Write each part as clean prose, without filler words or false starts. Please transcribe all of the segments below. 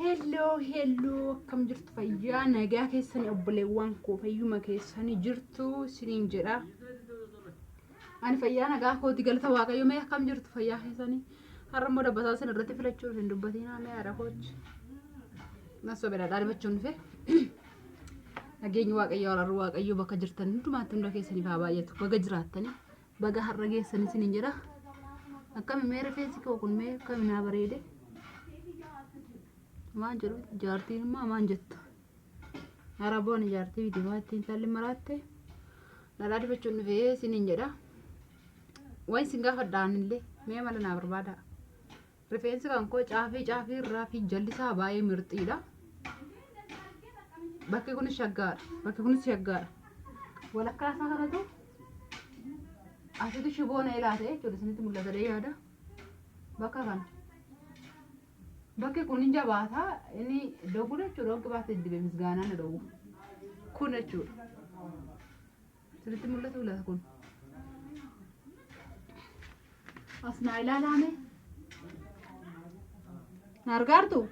Hello, kam jirtu fayyaa nagaa keessanii obboleewwan koo fayyuma keessanii jirtu isiniin jedha. Ani fayyaa nagaa kooti galata waaqayyo mee kam jirtu fayyaa keessanii. Har'a immoo dabbasaa isin irratti filachuuf hin dubbatinaa mee haadha koochi. Nasoo bira dhaabbachuun fe. Nageenyi waaqayyo araaruu waaqayyo bakka jirtan hundumaatti hunda keessanii faa baay'atu baga jiraattanii baga har'a geessanii isiniin jedha. Akkami mee rifeensi koo kun mee akkami naa bareede. Maan jiru jaartiin immoo maan jettu araboon jaartii biti maattiin salli maratte dhalaa dibachuun dhufee isiniin jedha. Waan isin gaafadhaan illee mee mala naa barbaada. Rifeensi kan koo caafii irraa fi jallisaa baay'ee mirxiidha. Bakki kunis shaggaadha. Walakkaa isaa kanatu asitti shiboona ilaate jechuudha isinitti mul'ata yaada. Bakka kana. Bakki kun hin jabaata inni dogu jechuudha wanti baatee dibe misgaanaa na dogu kun jechuudha sirriitti mul'atu laata kun as naa ilaalaame na argaartu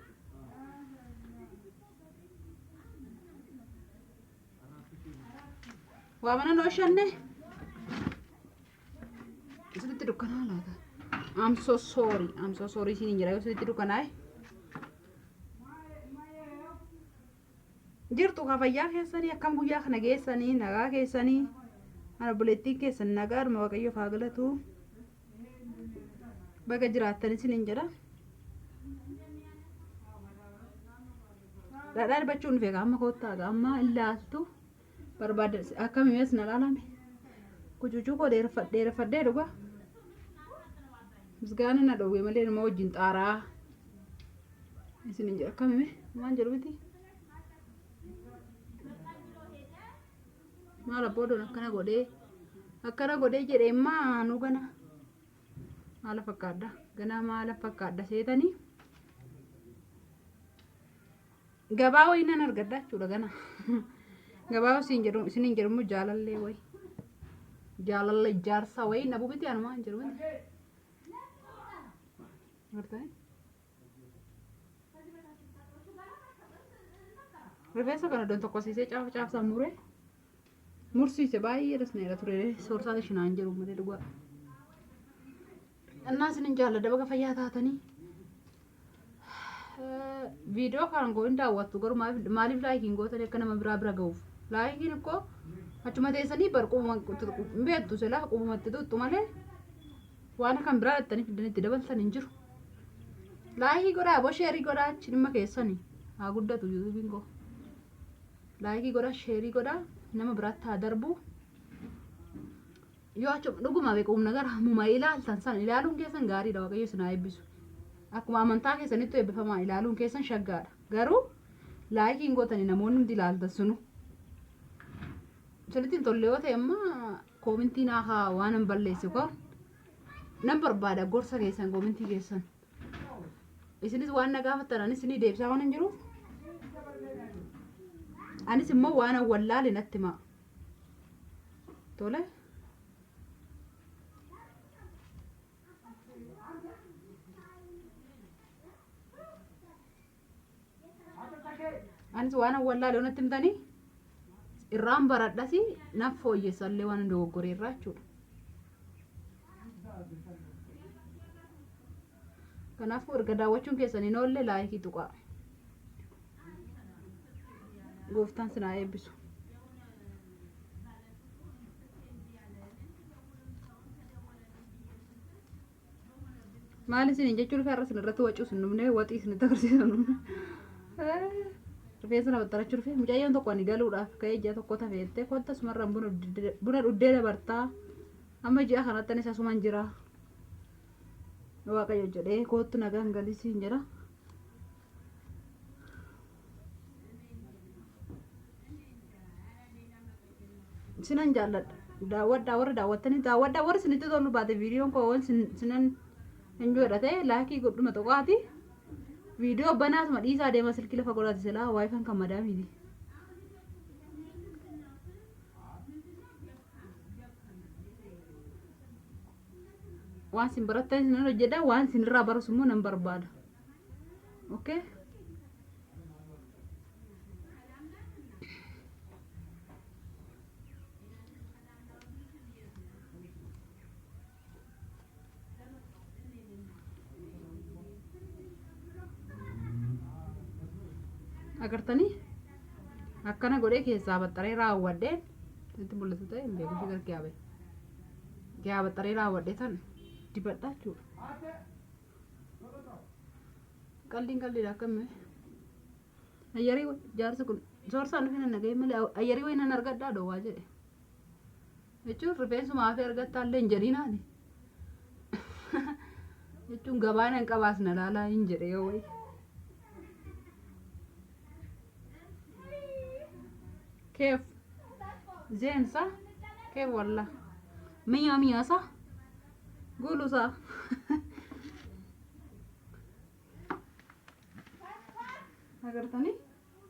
waa mana nooshanne sirriitti dukkanaa laata I'm so sorry siniin jira yoo sirriitti dukkanaa jirtu fayyaa keessanii akkam guyyaa kana geessanii nagaa keessanii ana buleettiin keessan nagaadhuma waaqayyo faa galatu baga jiraattan isiniin jedha. Dhadhaa dibachuun dhufe amma koottaa amma ilaaltu barbaada akkami mees na laalame kucuucuu koo dheereffadhee dhuga misgaana na dhowwee malee nama wajjin xaaraa isiniin jedha akkami maan jedhu miti. Maala boodon akkana godhee jedhee maanu gana maala fakkaadda seetanii gabaa wayinan argadda jechuudha gana gabaa isiniin jedhamu jaalallee wayi jaalallee ijaarsa wayi na bubiti anumaa hin jedhu rifeensa kana don tokkosiisee caafsaa muree mursiise baay'ee dasneera ture soorsaati shinaan jiru malee dhugaa annaa isinin jaalladha baga fayyaa taatanii viidiyoo kan goon daawwattu garuu maaliif laayikiin gootanii akka nama bira ga'uuf laayikiin ikkoo achuma teessanii bar beektu silaa qubumatti tuttu malee waan kan biraa dhattanii fidanitti dabaltan hin jiru laayikii godhaa boo sheerii godhaa achi dhimma keessanii haa guddatu yuutuubiin koo laayikii godhaa sheerii godhaa nama biraatti haa darbu yoo achuma dhuguma beekuun nagar hammuma ilaaltan san ilaaluun keessan gaariidha waaqayyo isin haa eebbisu akkuma amantaa keessanitti eebbifamaa ilaaluun keessan shaggaadha garuu laayikiin gootanii namoonni hundi ilaaltan sunu isinitti hin tolle yoo ta'e amma koomintii naa waan hin balleessu koo nan barbaada gorsa keessan koomintii keessan isinis waan na gaafattan anis ni deebisaa waan hin jiruuf anis immoo waan wallaale natti maa tole anis waan wallaale natti himtanii irraan baradhasi naaf fooyyessallee waan dogoggoreerraa jechuudha. Kanaafuu erga daawwachuun keessanii noollee laayikii tuqaa. Gooftaan sinaa eebbisu. Maali isiniin jechuun har'a isin irratti wacuu isin dhumne waxii isinitti agarsiisan. Rifeensa nama xarachuu dhufe mucayyoon tokko ani galuudhaaf ka'ee ji'a tokko tafeettee kotta sumarraan buna dhuddee dabartaa amma ji'a kanatti anis asumaan jira. Waaqayyo jedhee koottu nagaan galisiin jira. Sinan jaalladha warra daawwadhaa warri isinitti tolu baate viidiyoon koo sinan hin godhate laakii godhuma tokkaati viidiyoo banaatuma dhiisaa deema silkii lafa godhate silaa waayifan kan madaamiiti. Waan sin barattan sin hojjedha waan sin irraa barasummoo nan barbaada. Okay? agartanii akkana godhee keessaa baxxaree raawwadheen itti mul'atu ta'e hin beeku shigar gaa baxxaree raawwadhee tan dibadhaa jechuudha. Qalliidha akkamii ayyarii jaarsi kun soorsaan dhufee nan nagahee malee ayyarii wayii nan argadhaa dhoowwaa jedhe jechuun rifeensumaa fi argattaa illee hin jedhinaani jechuun gabaan hin qabaas na laalaa hin jedhe yoo wayii. كيف زين صح كيف والله مية صح قولوا صح agartanii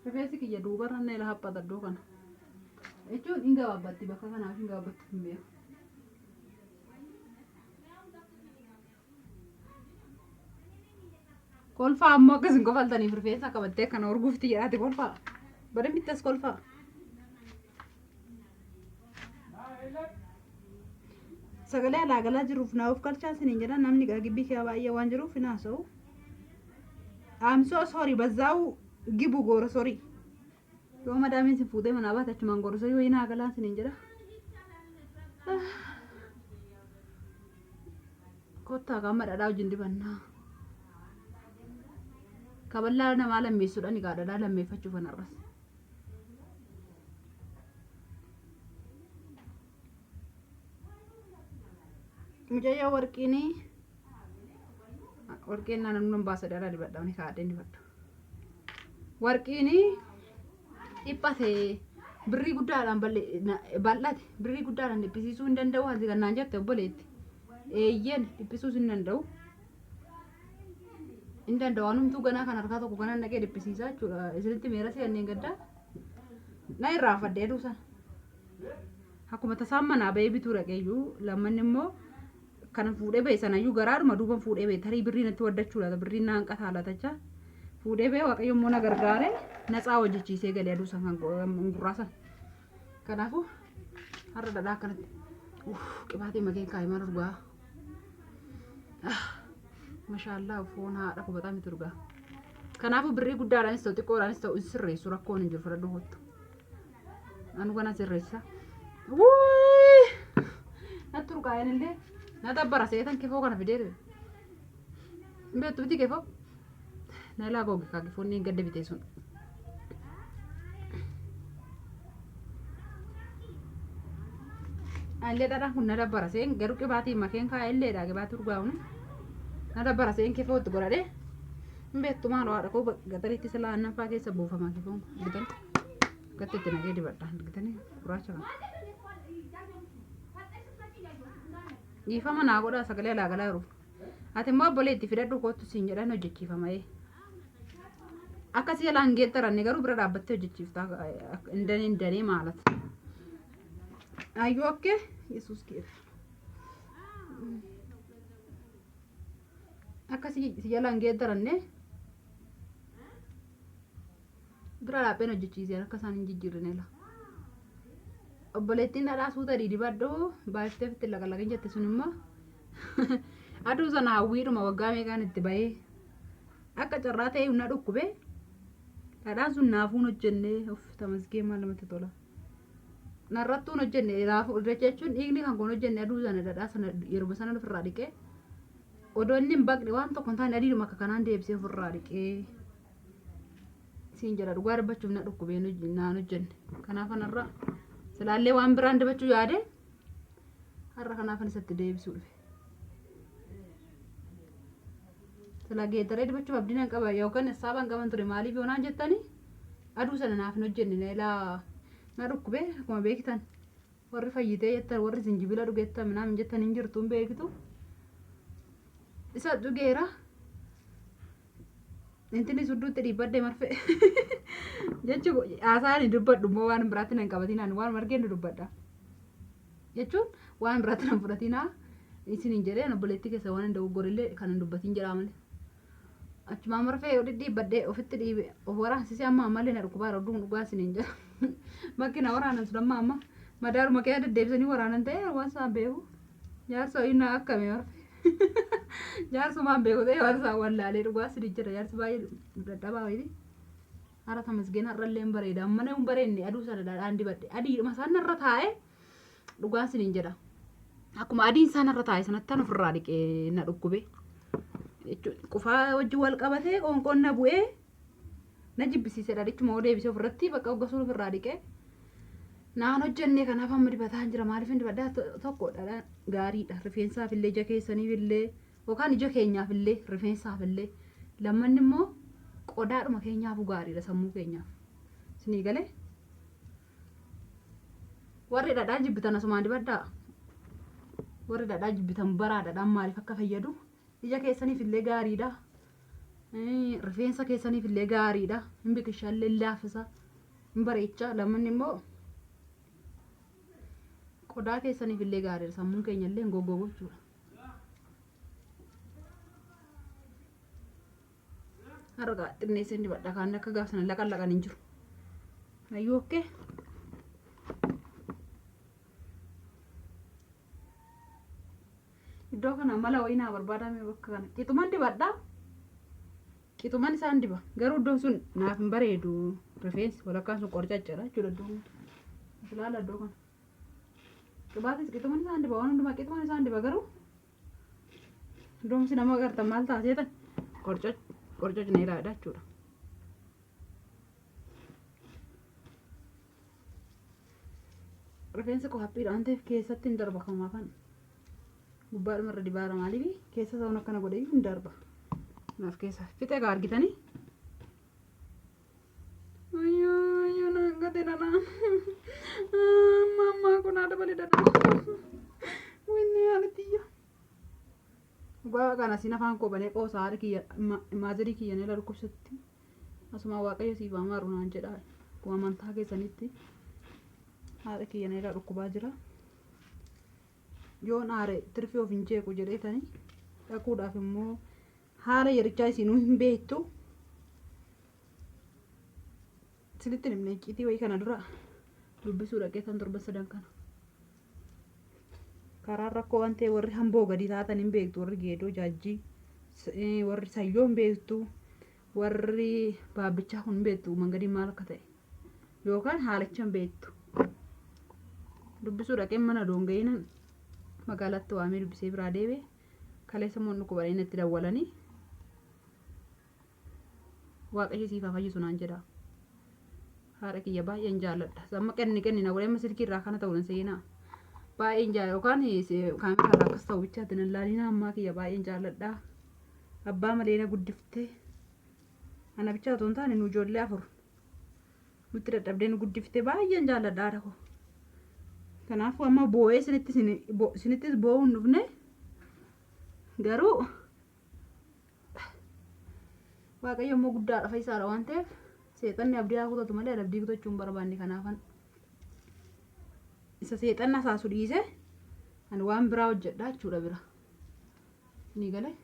rifeensi kiyya duubarra na ila haphata iddoo kana jechuun hin gabaabatti bakka kanaaf hin gabaabatti hin beeku. Kolfaa ammoo akkasin kofaltaniif rifeensa qabattee akkana urguufti jedhaati kolfaa badeen bittas kolfaa. Sagalee alaa galaa jiruuf naaf galchaa isiniin jedha namni gibbii kee baay'ee waan jiruuf hin haasa'u. I'm so sorry bazaa'u gibu goora sorry. Yoo madaamiin si fuutee manaa baate achumaan goora sorry wayii naa galaa isiniin jedha. Kottaa qaama dhadhaa wajjin dibannaa. Kaballaa namaa lammeessuudhaan egaa dhadhaa lammeeffachuuf kan arras. Mucayyoo warqiin naannoon baasa dheeraa dibadhaani kaadhee dibadha. Warqiin dhiphatee birrii guddaadhaan bal'ate birrii guddaadhaan dhiphisiisuu hin danda'u hasi kannaan jette obboleetti. Eeyyeen dhiphisuus hin danda'u. Hin danda'u waanumtuu ganaa kan harkaa tokko kanaan dhaqee dhiphisiisaa jechuudha. Isinitti meera seenneen gaddaa na irraa faddee duusan. Akkuma tasaan manaa bahee bituu dhaqeeyyuu lammanni immoo kana fuudhee ba'e sanayyuu garaadhuma duuban fuudhee ba'e tarii birrii natti waddachuudha birrii naan qataalatacha fuudhee ba'e waaqayyo immoo na gargaare natsaa hojjechiisee galee aduusan kan gurraasan kanaafuu har'a dhadhaa akkanatti qibaatee makeen kaa'ee maal dhugaa mashaallaa foon haadha kubataa miti dhugaa kanaafuu birrii guddaadhaanis ta'u xiqqoodhaanis ta'u sirreessu rakkoon hin jiru fudhadhu hottu anu kana sirreessa natti dhugaa'een illee na dabbara seetan kifoo kana fidee beektu biti kifoo na ilaa googe kaa kifoon niin gadda bitee sun illee dhadhaan kun na dabbara seen garuu qibaatii makeen kaa illeedha qibaatii dhugaa'uun na dabbara seen kifoo itti godhadhee beektu maaloo haadha koo gatariitti silaa annaffaa keessa buufamaa kifoon gitan gatti itti nagee dibadhaan gitanii gurraacha kana. Ifama naa godhaa sagalee alaa galaa jiru. Ati immoo obboleetti fidadhu kootu siin jedhan hojjechiifama. Akkasii jalaan geettaranne garuu bira dhaabbattee hojjechiiftaa hin danee maalati. Ayyoo okkee Yesuus keera. Akkasii jalaan geettaranne bira dhaabbeen hojjechiiseen akka isaan hin jijjiirrine la. Obboleettiin dhadhaa suuta dibadhoo baay'iftee fitti lagalagin jette sun immoo aduu sana hawwiidhuma waggaa meeqaan itti bahee akka carraa ta'e humna dhukkubee dhadhaan sun naafuun hojjennee of tamasgee maal namatti tola. Narrattuun hojjenne raafuu jechuun dhiigni kan kun hojjenne aduu sana dhadhaa sana yeroo sana ofirraa dhiqee odoo inni hin baqne waan tokko hin taane adiidhuma akka kanaan deebisee ofirraa dhiqee siin jedha dhugaa dubbachuuf na dhukkubee naan hojjenne kanaaf anarraa. Silaallee waan biraan dibachuu yaade har'a kanaafan isatti deebisuu dhufe. Silaa geeddaree dibachuuf abdiin qaba yookaan saabaan qaban ture maaliif yoonaan jettanii aduu sana naaf hin hojjenne ilaa na dhukkubee akkuma beektan warri fayyitee jettan warri sinjibila dhugeettan minaan jettan hin jirtu hin beektu. Isa dhugeera. Intini sudduutti dhiibbadde marfee jechuun haasaan dubbadhu immoo waan biraatti nan qabatinaan waan margeen dubbadha jechuun waan biraatti nan fudhatinaa isin hin jedhee obboleettii keessa waan hin dogoggorillee kan hin dubbatiin jedhaa malee achumaan marfee yoo dhiibbadde ofitti dhiibe of waraansiisee amma ammallee na dhukkubaa rodduu dhugaa isin hin jedha makkina waraanan sun amma madaaruma kee deddeebisanii waraanan ta'e waan isaan beeku jaarsa ho'innaa akkame marfee. Jaarsumaan beeku ta'e waan isaan wallaalee dhugaa isin jira jaarsi baay'ee dadhabaa wayii Hara tamasgeen har'allee hin bareeda. Mana hin bareedne aduu sana dhadhaan dibadhe. Adiidhuma isaan irra taa'e dhugaan siniin jedha. Akkuma adiin isaan irra taa'e sanatti an ofirraa dhiqee na dhukkube. Qufaa wajjin wal qabatee qoonqoon na bu'ee na jibbisiisedha. Dhichuma oo deebisee ofirratti bakka oggasuun ofirraa dhiqee. Naan hojjennee kanaaf amma dibataa hin jira. Maaliif hin dibaddaa tokko dhadhaan gaariidha. Rifeensaaf illee ija keessaniif illee yookaan ija keenyaaf illee rifeensaaf illee lammanni immoo qodaadhuma keenyaafuu gaariidha sammuu keenyaaf. Isinii galee warri dhadhaa jibbitan asumaan dibaddaa. Warri dhadhaa jibbitan baraa dhadhaan maaliif akka fayyadu ija keessaniif illee gaariidha. Rifeensa keessaniif illee gaariidha. Hin biqilchallee laafisa. Hin bareecha. Lammanni immoo qodaa keessaniif illee gaariidha. Sammuun keenya illee hin goggogu jechuudha. Harga xinneesseen dibadha kan akka gaaf sana laqan hin jiru. Ayyoo okkee. Iddoo kana mala wayii naa barbaadame bakka kana. Qixuman dibadhaa. Qixuman isaan diba. Garuu iddoon sun naaf hin bareedu. Rifeensi walakkaan sun qorcaccadha jechuudha iddoon. Ilaala iddoo kana. Qibaatis qixuman isaan diba. Waan hundumaa qixuman isaan diba garuu iddoon si nama agartan maal taaseetan qorcacna ilaadha jechuudha. Rifeensa qophaphiidha waan ta'eef keessatti hin darba kamaa kan gubbaadhuma irra dibaara maaliif keessa ta'uun akkana godhee hin darba. Naaf keessa fixee egaa argitanii. Ayyoo naan gate dhanaa. Mammaa kun haadha balee dhanaa. Winni haalatiyyoo. Gua kana sina afaan koo banee qoosaa haadha kiyya maazirii kiyya ni dhukkubsatti. Asuma waaqayyo siif amaaru naan jedhaa. Kuma amantaa keessanitti haadha kiyya ni dhukkubaa jira. Yoon aare tirfii of hin jeequ jedheetanii dhaquudhaaf immoo haala yerichaa isinuu hin beektu. Sinitti himne icciitii wayii kana dura dubbisuu dhaqeetan torban sadan kana. Karaan rakkoo waan ta'e warri hamboo gadi taatan hin beektu. Warri geedoo jaajjii warri sayyoo hin beektu. Warri baabbichaa kun hin beektu mangadiin maal akka ta'e yookaan haalicha hin beektu. Dubbisuu dhaqeen mana doonga'iinan magaalatti waamee dubbisee biraa deebi'e kaleessa moonni qubareen itti dawwalanii waaqayyo siif haa fayyisu naan jedha. Haadha kiyya baay'een jaalladha. Amma kenni na godhee silkii irraa kana ta'uun seenaa baay'een jaalladha yookaan kaameraa irraa akkas ta'u bichaatti nan laalina ammaa kiyya baay'een jaalladha. Abbaa malee na guddiftee ana bichaa otoo hin taane nu ijoollee afur nutti dadhabdee nu guddiftee baay'een jaalladha haadha koo. Kanaafuu amma boo'ee sinittis boo'uu hin dhufne garuu waaqayyo immoo guddaadha fayyisaadha waan ta'eef seexanni abdii haa kutatu malee abdii kutachuu hin barbaanne. Kanaafan isa seexanna isaasu dhiise ani waan biraa hojjedha jechuudha bira ni galee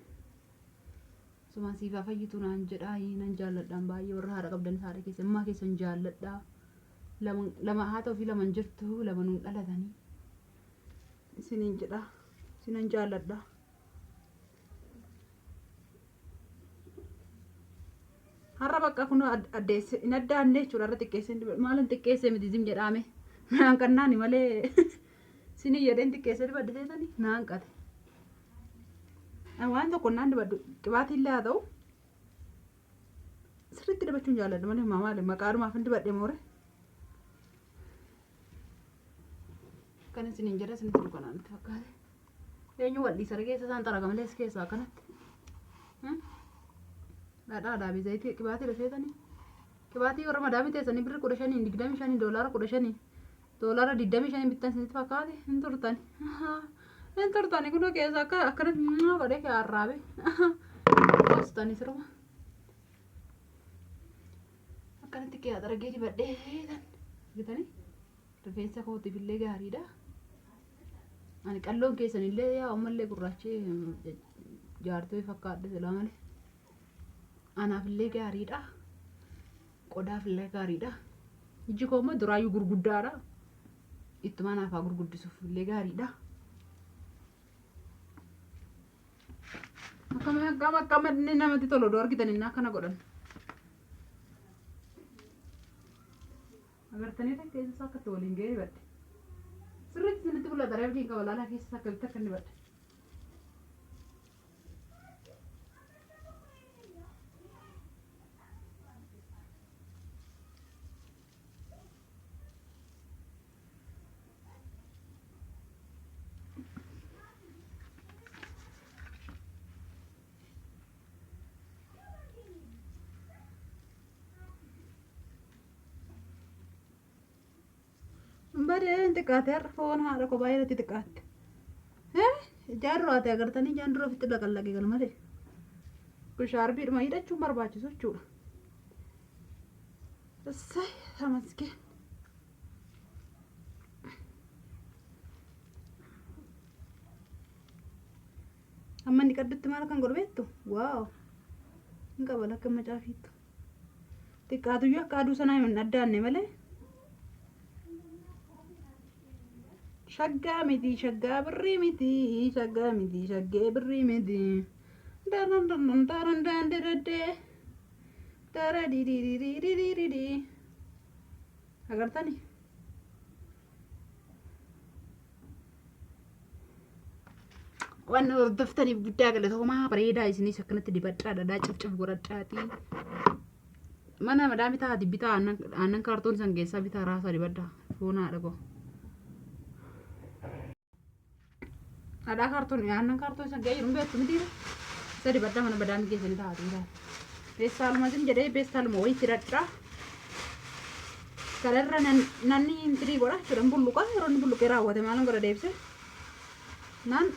suma siif haa fayyitu naan jedhaa. Nan jaalladhaan baay'ee warra haadha qabdan haadha keessa ammaa keessan jaalladha. Lama haa ta'u fi lama hin jirtu lama nuun dhalatanii isiniin jedha isinan jaalladha. Har'a bakka kun addeesse in addaanne jechuudha. Har'a xiqqeessee maalin xiqqeessee miti zim jedhame naan qannaani malee isinii jedheen xiqqeessee dibadde seetanii naan qate. Waan tokko naan dibaddu qibaatillee haa ta'u sirriitti dibachuun jaalladha malee maali maqaanumaaf hin dibadhe moore. Kan isiniin jedha isinitti dukkanaatti fakkaate. Eenyu wal'isa keessa isaan xaraga malee keessaa akkanatti. Dhadhaa bizayitii qibaatii dhufeetanii. Qibaatii warra madaamii teessanii birri 15 $25 $20 $25 bittan isinitti fakkaate hin turtani. Hin turtani kunoo keessa akkanatti godhee kee arraabe. Goostani sirba. Akkanatti kee xaragee dibadhee bitanii. Rifeensa kootiif illee gaariidha. Ani qalloon keessanillee yaa ammallee gurraachee jaartee fakkaadde silaa malee. Anaaf illee gaariidha. Qodaaf illee gaariidha. Iji koo immoo duraayyuu gurguddaadha. Ittuma naaf haa gurguddisuuf illee gaariidha. Akkama namatti tolu odoo argitan inni akkana godhan. agartanii takka keessa akka itti waliin ga'ee badde. Sirriitti isinitti mul'ata reefdiin qaba laalaa keessa akka bitti akka inni badde. Badee xiqqaate har'a foon haadha kophaa irratti xiqqaatte. Jaarroo haatee agartanii jaanduroo ofitti laqallaqee galmate. Kun shaarbiidhuma hidhachuun barbaachisu jechuudha. Assay tamaskeen. Amma inni qaddutti maal kan godhu beektu? Waaw! Hin qaba lakka macaafiittu. Xiqqaatuyyuu akka aduu sanaa hin addaanne malee. Shaggaa miti shaggaa birrii miti shaggaa miti shaggee birrii miti daran dandadadee dara di agartani waan hordoftaniif guddaa galatoomaa bareedaa isinis akkanatti dibadhaa dhadhaa cifcif godhadhaati mana madaami taati bitaa aannan kaartoon san keessaa bitaa raasaa dibadhaa foon haadha koo. Ada kartun ya, anak kartun sang gaya rumbe tu mesti. Saya di badan mana badan kita ni tahu tidak. Besal macam jadi besal mau istirahat dah. Kalau nani intri gora, sudah bulu kan, orang bulu kera awat malam gora deh se. Nan,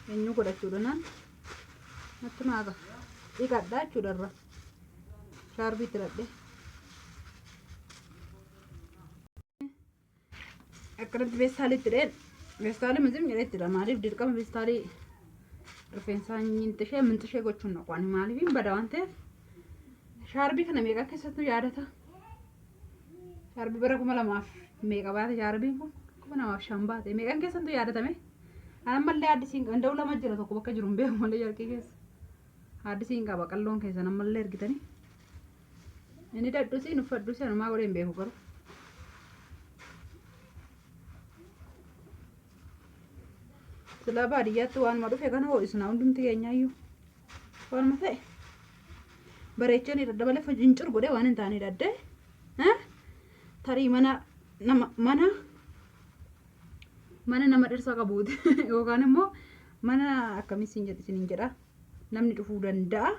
ini gora sudah nan. Macam apa? Ikat dah sudah dah. Sharbi istirahat deh. Akhirnya besal istirahat. Vestali macam jadi tidak malif dirkam vestali rifeensa nyintishee mintishee gochuun noqon maaliif bada waan ta'eef shaarbii kana meeqa keessattuu yaadata shaarbii bara 2000 meeqa baate shaarbiin kun 2005 baate meeqan keessattuu yaadatame ammallee addisiin qaba nda'u lama jira tokko bakka jiru hin beeku malee jarqii keessa addisiin qaba qalloon keessa ammallee ergitanii inni dadhusiin uffadhusiin anumaa godhee hin beeku garuu. Setelah baadiyyaa tuan madu fekan ho isna undum tiganya yu. Wan mate. Bareechan ira dabale fajincur gode wan entani dadde. Tari mana nama dersa kabut. Yookaan immoo mana akkamiin jedhin jedha. Namni dhufuu danda'a.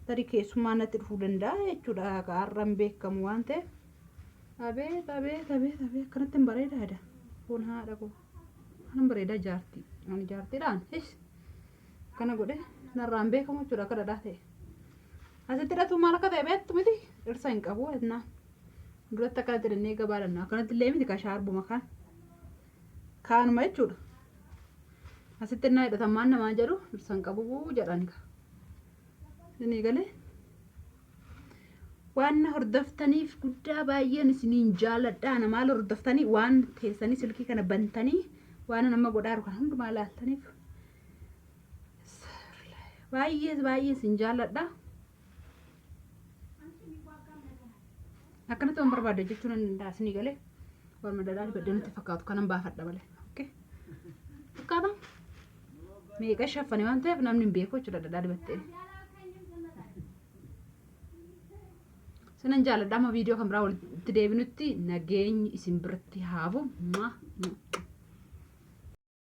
Tari keessummaa natti dhufuu danda'a jechuudha har'aan beekamu waan ta'eef. Abee akkanatti hin bareedaadha. Foon haadha koo. Kan bereda jarti, ani jarti dan, karena gue deh naraan kamu curah ke dadah teh. Asal tidak tuh malah kata ebet tuh mesti, ersain kabu etna. Dulu tak ada tidak nega badan, karena tidak lemi dikasih harbu makan. Kan mai curah. Asal tidak naik datang mana majaru, ersain kabu jalan ka. Ini gale. Waan hordoftaniif guddaa baay'een isiniin jaaladha. Nama maal hordoftanii waan keessanii silkii kana bantanii waan nama godhaaru kan hundumaa laaltaniif baay'ee isin jaaladha. Akkanatti waan barbaadde jechuun hin dandaasni galee waan madaalaa dibadde nutti fakkaatu kanan baafadha malee. Okay. Fakkaata meeqa shaffane waan ta'eef namni hin beeku jechuudha dhadhaa dibattee. Senan jaaladha amma viidiyoo kan biraa walitti deebinutti nageenyi isin biratti haafu.